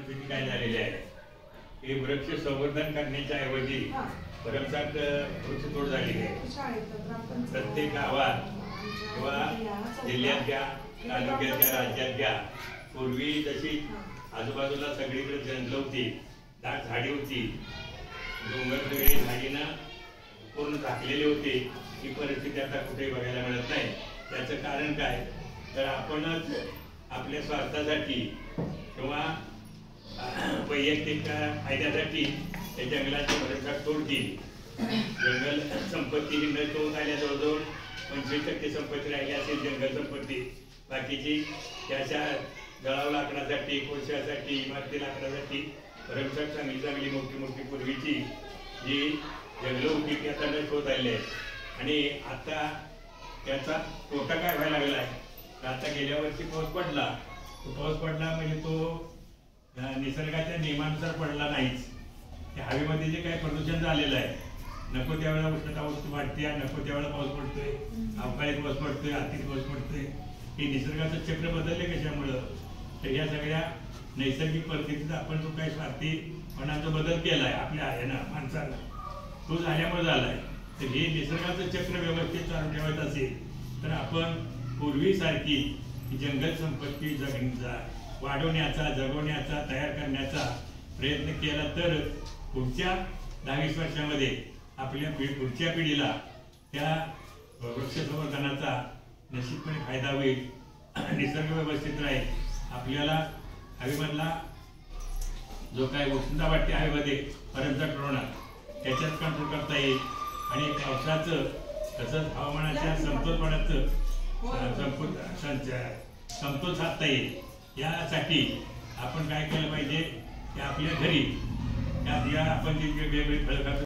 परिस्थिती काय झालेली आहे की वृक्ष संवर्धन करण्याच्या ऐवजी भरमसाठ वृक्षतोड झालेली आहे। प्रत्येक गावात किंवा जिल्ह्यात घ्या, तालुक्यात घ्या, राज्यात घ्या, पूर्वी जशी आजूबाजूला सगळीकडे जंगल होती, दाट झाडी होती, डोंगर सगळे झाडीनं पूर्ण झाकलेले होते, ही परिस्थिती आता कुठेही बघायला मिळत नाही। त्याचं कारण काय तर आपणच आपल्या स्वार्थासाठी किंवा वैयक्तिक फायद्यासाठी त्या जंगलाची भरमसाठ तोड केली। जंगल संपत्ती ही नष्ट होत आल्या, जवळजवळ 25% संपत्ती राहिली असेल जंगल संपत्ती। बाकीची त्याच्या जळाव लाकडासाठी, कोळशासाठी, इमारती लाकडासाठी भरमसाठ चांगली चांगली मोठी मोठी पूर्वीची जी जंगलं होती ती आता नष्ट होत आली आहे। आणि आता त्याचा तोटा काय व्हायला लागला आहे तर आता गेल्या वर्षी पाऊस पडला, म्हणजे तो निसर्गाच्या नियमानुसार पडला नाहीच। त्या हवेमध्ये जे काही प्रदूषण झालेलं आहे, नको त्यावेळेला उष्णता वाढते, नको त्यावेळेला पाऊस पडतोय, अवकाळी पाऊस पडतोय, अति पाऊस पडतोय, हे निसर्गाचं चक्र बदलले कशामुळं तर या सगळ्या नैसर्गिक परिस्थितीत आपण जो काही स्वार्थीपणाचा बदल केलाय आपल्या माणसाला, तो झाल्यामुळे झालाय। तर हे निसर्गाचं चक्र व्यवस्थित चालू ठेवायचं असेल तर आपण पूर्वीसारखी जंगल संपत्ती वाढवण्याचा, जगवण्याचा, तयार करण्याचा प्रयत्न केला तर पुढच्या 10-20 वर्षामध्ये आपल्या पुढच्या पिढीला त्या वृक्ष संवर्धनाचा निश्चितपणे फायदा होईल, निसर्ग व्यवस्थित राहील। आपल्याला हवेमधला जो काही उष्णता वाटते हवेमध्ये भरमसाठ प्रमाणात, त्याच्यात कंट्रोल करता येईल आणि पावसाचं तसंच हवामानाच्या समतोलपणाचं समतोल साधता येईल। यासाठी आपण काय केलं पाहिजे की आपल्या घरी आपण जे वेगवेगळे फळं खातो